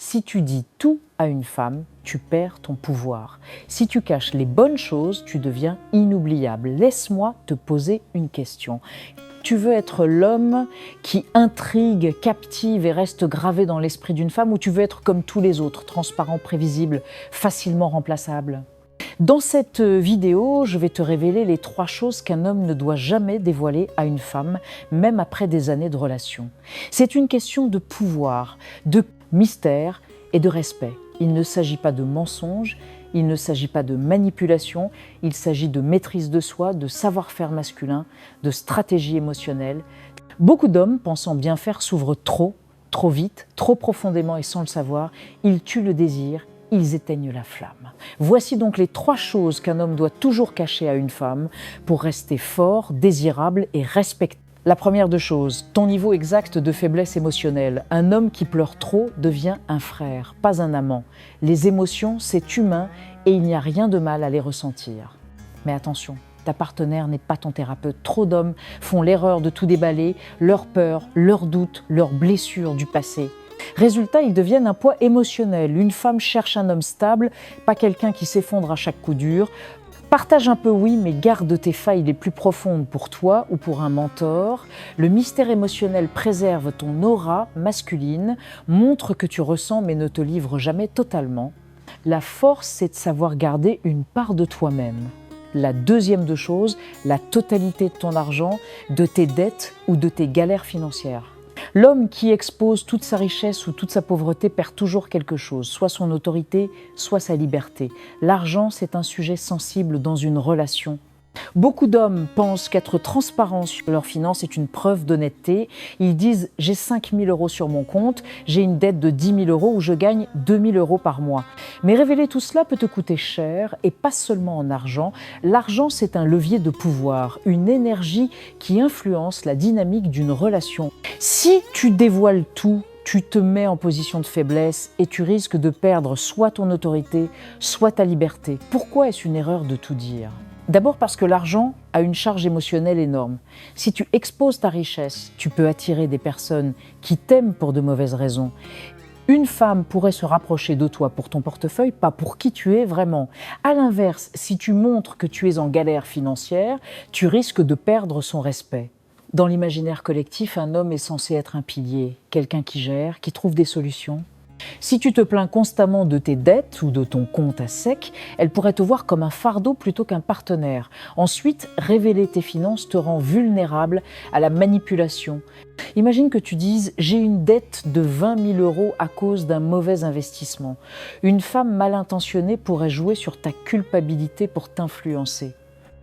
Si tu dis tout à une femme, tu perds ton pouvoir. Si tu caches les bonnes choses, tu deviens inoubliable. Laisse-moi te poser une question. Tu veux être l'homme qui intrigue, captive et reste gravé dans l'esprit d'une femme, ou tu veux être comme tous les autres, transparent, prévisible, facilement remplaçable? Dans cette vidéo, je vais te révéler les 3 choses qu'un homme ne doit jamais dévoiler à une femme, même après des années de relation. C'est une question de pouvoir, de mystère et de respect. Il ne s'agit pas de mensonge, il ne s'agit pas de manipulation, il s'agit de maîtrise de soi, de savoir-faire masculin, de stratégie émotionnelle. Beaucoup d'hommes, pensant bien faire, s'ouvrent trop vite, trop profondément et sans le savoir. Ils tuent le désir, ils éteignent la flamme. Voici donc les 3 choses qu'un homme doit toujours cacher à une femme pour rester fort, désirable et respecté. La première des choses, ton niveau exact de faiblesse émotionnelle. Un homme qui pleure trop devient un frère, pas un amant. Les émotions, c'est humain et il n'y a rien de mal à les ressentir. Mais attention, ta partenaire n'est pas ton thérapeute. Trop d'hommes font l'erreur de tout déballer, leurs peurs, leurs doutes, leurs blessures du passé. Résultat, ils deviennent un poids émotionnel. Une femme cherche un homme stable, pas quelqu'un qui s'effondre à chaque coup dur. Partage un peu, oui, mais garde tes failles les plus profondes pour toi ou pour un mentor. Le mystère émotionnel préserve ton aura masculine, montre que tu ressens mais ne te livre jamais totalement. La force, c'est de savoir garder une part de toi-même. La deuxième des choses, la totalité de ton argent, de tes dettes ou de tes galères financières. L'homme qui expose toute sa richesse ou toute sa pauvreté perd toujours quelque chose, soit son autorité, soit sa liberté. L'argent, c'est un sujet sensible dans une relation. Beaucoup d'hommes pensent qu'être transparent sur leurs finances est une preuve d'honnêteté. Ils disent « j'ai 5 000 € sur mon compte, j'ai une dette de 10 000 € ou je gagne 2 000 € par mois ». Mais révéler tout cela peut te coûter cher et pas seulement en argent. L'argent, c'est un levier de pouvoir, une énergie qui influence la dynamique d'une relation. Si tu dévoiles tout, tu te mets en position de faiblesse et tu risques de perdre soit ton autorité, soit ta liberté. Pourquoi est-ce une erreur de tout dire ? D'abord parce que l'argent a une charge émotionnelle énorme. Si tu exposes ta richesse, tu peux attirer des personnes qui t'aiment pour de mauvaises raisons. Une femme pourrait se rapprocher de toi pour ton portefeuille, pas pour qui tu es vraiment. À l'inverse, si tu montres que tu es en galère financière, tu risques de perdre son respect. Dans l'imaginaire collectif, un homme est censé être un pilier, quelqu'un qui gère, qui trouve des solutions. Si tu te plains constamment de tes dettes ou de ton compte à sec, elle pourrait te voir comme un fardeau plutôt qu'un partenaire. Ensuite, révéler tes finances te rend vulnérable à la manipulation. Imagine que tu dises « j'ai une dette de 20 000 € à cause d'un mauvais investissement ». Une femme mal intentionnée pourrait jouer sur ta culpabilité pour t'influencer.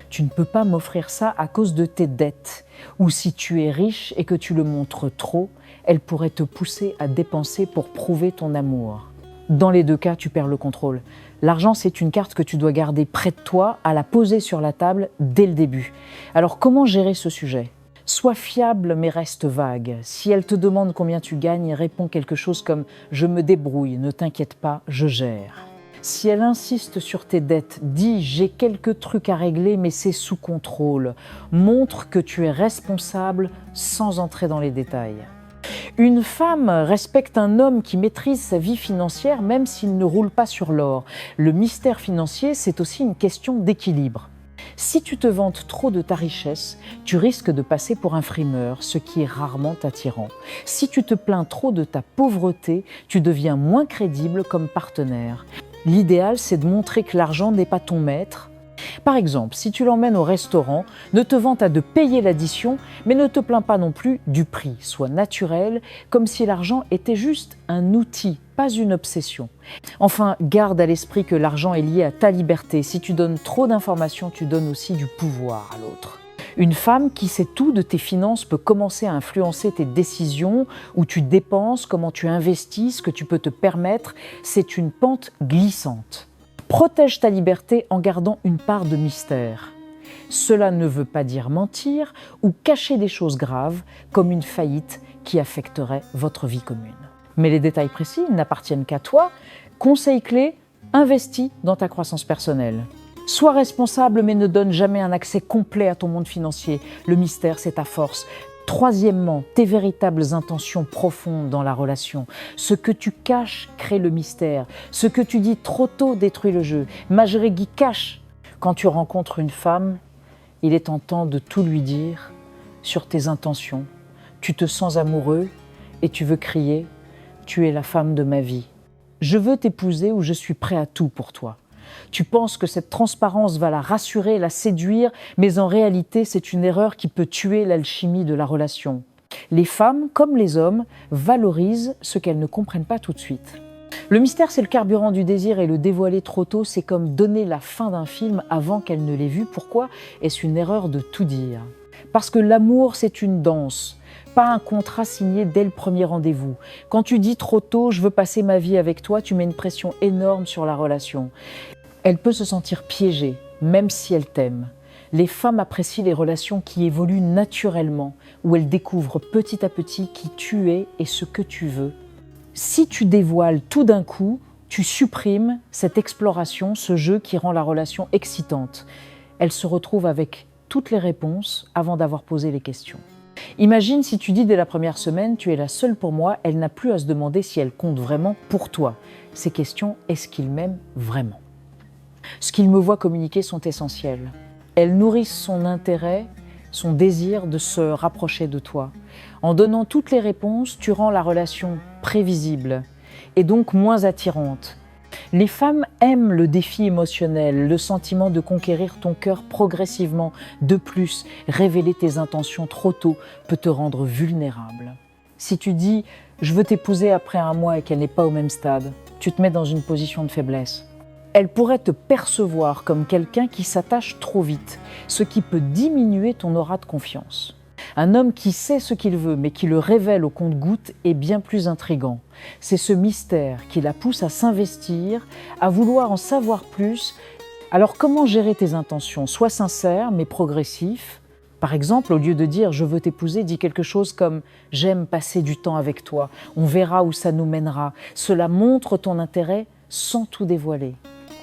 Tu ne peux pas m'offrir ça à cause de tes dettes. Ou si tu es riche et que tu le montres trop, elle pourrait te pousser à dépenser pour prouver ton amour. Dans les 2 cas, tu perds le contrôle. L'argent, c'est une carte que tu dois garder près de toi, à la poser sur la table dès le début. Alors comment gérer ce sujet ? Sois fiable mais reste vague. Si elle te demande combien tu gagnes, réponds quelque chose comme « je me débrouille, ne t'inquiète pas, je gère ». Si elle insiste sur tes dettes, dis « j'ai quelques trucs à régler mais c'est sous contrôle ». Montre que tu es responsable sans entrer dans les détails. Une femme respecte un homme qui maîtrise sa vie financière même s'il ne roule pas sur l'or. Le mystère financier, c'est aussi une question d'équilibre. Si tu te vantes trop de ta richesse, tu risques de passer pour un frimeur, ce qui est rarement attirant. Si tu te plains trop de ta pauvreté, tu deviens moins crédible comme partenaire. L'idéal, c'est de montrer que l'argent n'est pas ton maître. Par exemple, si tu l'emmènes au restaurant, ne te vante à de payer l'addition, mais ne te plains pas non plus du prix. Sois naturel, comme si l'argent était juste un outil, pas une obsession. Enfin, garde à l'esprit que l'argent est lié à ta liberté. Si tu donnes trop d'informations, tu donnes aussi du pouvoir à l'autre. Une femme qui sait tout de tes finances peut commencer à influencer tes décisions, où tu dépenses, comment tu investis, ce que tu peux te permettre. C'est une pente glissante. Protège ta liberté en gardant une part de mystère. Cela ne veut pas dire mentir ou cacher des choses graves, comme une faillite qui affecterait votre vie commune. Mais les détails précis n'appartiennent qu'à toi. Conseil clé, investis dans ta croissance personnelle. Sois responsable mais ne donne jamais un accès complet à ton monde financier. Le mystère, c'est ta force. Troisièmement, tes véritables intentions profondes dans la relation. Ce que tu caches crée le mystère. Ce que tu dis trop tôt détruit le jeu. Majrégui cache. Quand tu rencontres une femme, il est tentant de tout lui dire sur tes intentions. Tu te sens amoureux et tu veux crier « Tu es la femme de ma vie. Je veux t'épouser ou je suis prêt à tout pour toi. » Tu penses que cette transparence va la rassurer, la séduire, mais en réalité, c'est une erreur qui peut tuer l'alchimie de la relation. Les femmes, comme les hommes, valorisent ce qu'elles ne comprennent pas tout de suite. Le mystère, c'est le carburant du désir et le dévoiler trop tôt, c'est comme donner la fin d'un film avant qu'elle ne l'ait vu. Pourquoi est-ce une erreur de tout dire? Parce que l'amour, c'est une danse, pas un contrat signé dès le premier rendez-vous. Quand tu dis trop tôt « je veux passer ma vie avec toi », tu mets une pression énorme sur la relation. Elle peut se sentir piégée, même si elle t'aime. Les femmes apprécient les relations qui évoluent naturellement, où elles découvrent petit à petit qui tu es et ce que tu veux. Si tu dévoiles tout d'un coup, tu supprimes cette exploration, ce jeu qui rend la relation excitante. Elle se retrouve avec toutes les réponses avant d'avoir posé les questions. Imagine si tu dis dès la première semaine « tu es la seule pour moi », elle n'a plus à se demander si elle compte vraiment pour toi. Ces questions, est-ce qu'il m'aime vraiment ? Ce qu'il me voit communiquer sont essentielles. Elles nourrissent son intérêt, son désir de se rapprocher de toi. En donnant toutes les réponses, tu rends la relation prévisible et donc moins attirante. Les femmes aiment le défi émotionnel, le sentiment de conquérir ton cœur progressivement. De plus, révéler tes intentions trop tôt peut te rendre vulnérable. Si tu dis « je veux t'épouser après un mois » et qu'elle n'est pas au même stade, tu te mets dans une position de faiblesse. Elle pourrait te percevoir comme quelqu'un qui s'attache trop vite, ce qui peut diminuer ton aura de confiance. Un homme qui sait ce qu'il veut, mais qui le révèle au compte-gouttes est bien plus intrigant. C'est ce mystère qui la pousse à s'investir, à vouloir en savoir plus. Alors comment gérer tes intentions? Sois sincère, mais progressif. Par exemple, au lieu de dire « je veux t'épouser », dis quelque chose comme « j'aime passer du temps avec toi, on verra où ça nous mènera ». Cela montre ton intérêt sans tout dévoiler.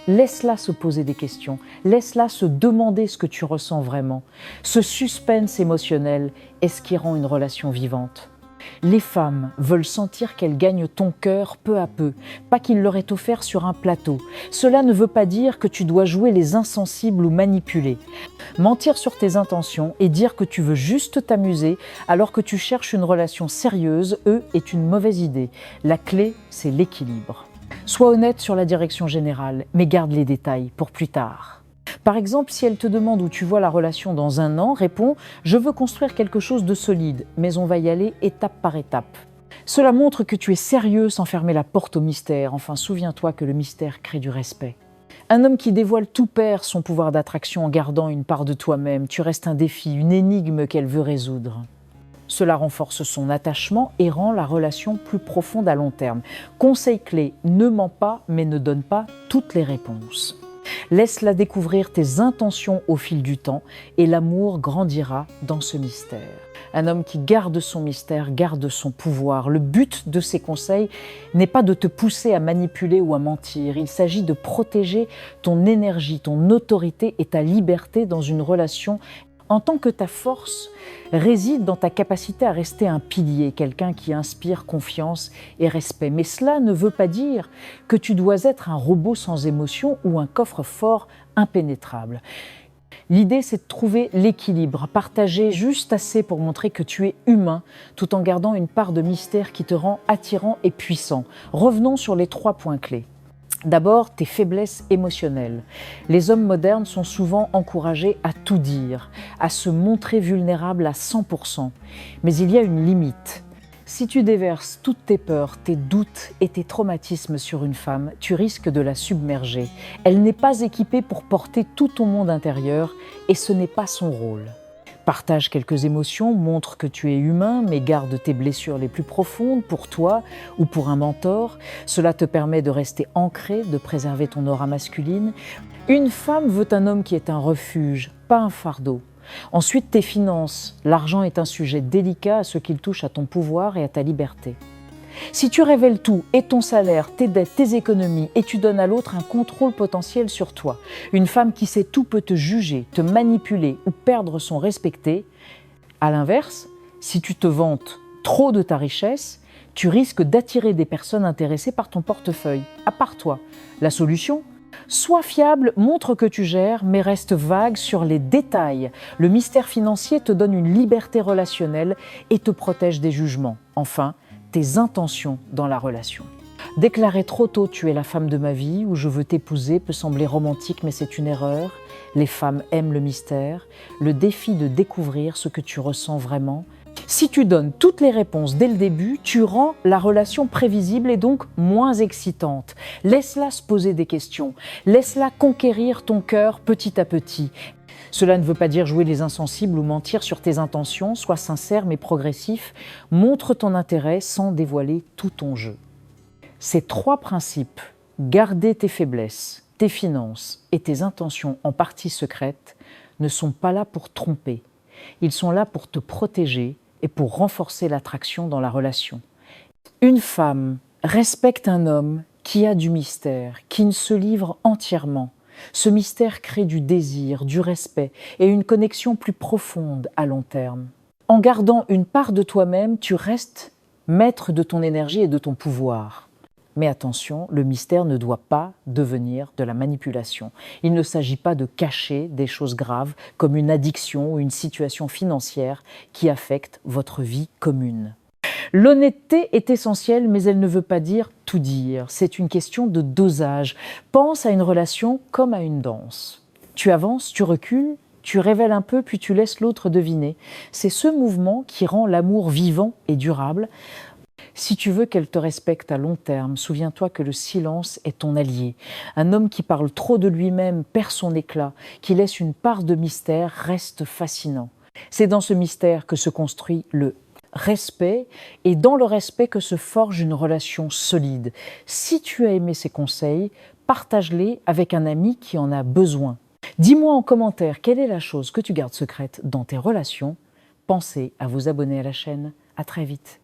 Laisse-la se poser des questions, laisse-la se demander ce que tu ressens vraiment. Ce suspense émotionnel est ce qui rend une relation vivante. Les femmes veulent sentir qu'elles gagnent ton cœur peu à peu, pas qu'il leur est offert sur un plateau. Cela ne veut pas dire que tu dois jouer les insensibles ou manipuler. Mentir sur tes intentions et dire que tu veux juste t'amuser alors que tu cherches une relation sérieuse, est une mauvaise idée. La clé, c'est l'équilibre. Sois honnête sur la direction générale, mais garde les détails pour plus tard. Par exemple, si elle te demande où tu vois la relation dans un an, réponds « je veux construire quelque chose de solide, mais on va y aller étape par étape ». Cela montre que tu es sérieux sans fermer la porte au mystère. Enfin, souviens-toi que le mystère crée du respect. Un homme qui dévoile tout perd son pouvoir d'attraction en gardant une part de toi-même. Tu restes un défi, une énigme qu'elle veut résoudre. Cela renforce son attachement et rend la relation plus profonde à long terme. Conseil clé, ne mens pas mais ne donne pas toutes les réponses. Laisse-la découvrir tes intentions au fil du temps et l'amour grandira dans ce mystère. Un homme qui garde son mystère, garde son pouvoir. Le but de ces conseils n'est pas de te pousser à manipuler ou à mentir. Il s'agit de protéger ton énergie, ton autorité et ta liberté dans une relation en tant que ta force réside dans ta capacité à rester un pilier, quelqu'un qui inspire confiance et respect. Mais cela ne veut pas dire que tu dois être un robot sans émotion ou un coffre-fort impénétrable. L'idée, c'est de trouver l'équilibre, partager juste assez pour montrer que tu es humain, tout en gardant une part de mystère qui te rend attirant et puissant. Revenons sur les 3 points clés. D'abord, tes faiblesses émotionnelles. Les hommes modernes sont souvent encouragés à tout dire, à se montrer vulnérables à 100%. Mais il y a une limite. Si tu déverses toutes tes peurs, tes doutes et tes traumatismes sur une femme, tu risques de la submerger. Elle n'est pas équipée pour porter tout ton monde intérieur et ce n'est pas son rôle. Partage quelques émotions, montre que tu es humain, mais garde tes blessures les plus profondes pour toi ou pour un mentor. Cela te permet de rester ancré, de préserver ton aura masculine. Une femme veut un homme qui est un refuge, pas un fardeau. Ensuite, tes finances. L'argent est un sujet délicat à ce qu'il touche à ton pouvoir et à ta liberté. Si tu révèles tout, et ton salaire, tes dettes, tes économies, et tu donnes à l'autre un contrôle potentiel sur toi, une femme qui sait tout peut te juger, te manipuler ou perdre son respect. À l'inverse, Si tu te vantes trop de ta richesse, tu risques d'attirer des personnes intéressées par ton portefeuille, à part toi. La solution ? Sois fiable, montre que tu gères, mais reste vague sur les détails. Le mystère financier te donne une liberté relationnelle et te protège des jugements. Enfin, tes intentions dans la relation. Déclarer trop tôt « tu es la femme de ma vie » ou « je veux t'épouser » peut sembler romantique, mais c'est une erreur. Les femmes aiment le mystère, le défi de découvrir ce que tu ressens vraiment. Si tu donnes toutes les réponses dès le début, tu rends la relation prévisible et donc moins excitante. Laisse-la se poser des questions, laisse-la conquérir ton cœur petit à petit. Cela ne veut pas dire jouer les insensibles ou mentir sur tes intentions, sois sincère mais progressif, montre ton intérêt sans dévoiler tout ton jeu. Ces 3 principes, garder tes faiblesses, tes finances et tes intentions en partie secrètes, ne sont pas là pour tromper. Ils sont là pour te protéger et pour renforcer l'attraction dans la relation. Une femme respecte un homme qui a du mystère, qui ne se livre entièrement. Ce mystère crée du désir, du respect et une connexion plus profonde à long terme. En gardant une part de toi-même, tu restes maître de ton énergie et de ton pouvoir. Mais attention, le mystère ne doit pas devenir de la manipulation. Il ne s'agit pas de cacher des choses graves comme une addiction ou une situation financière qui affecte votre vie commune. L'honnêteté est essentielle, mais elle ne veut pas dire tout dire. C'est une question de dosage. Pense à une relation comme à une danse. Tu avances, tu recules, tu révèles un peu, puis tu laisses l'autre deviner. C'est ce mouvement qui rend l'amour vivant et durable. Si tu veux qu'elle te respecte à long terme, souviens-toi que le silence est ton allié. Un homme qui parle trop de lui-même perd son éclat, qui laisse une part de mystère reste fascinant. C'est dans ce mystère que se construit le respect et dans le respect que se forge une relation solide. Si tu as aimé ces conseils, partage-les avec un ami qui en a besoin. Dis-moi en commentaire quelle est la chose que tu gardes secrète dans tes relations. Pensez à vous abonner à la chaîne. À très vite.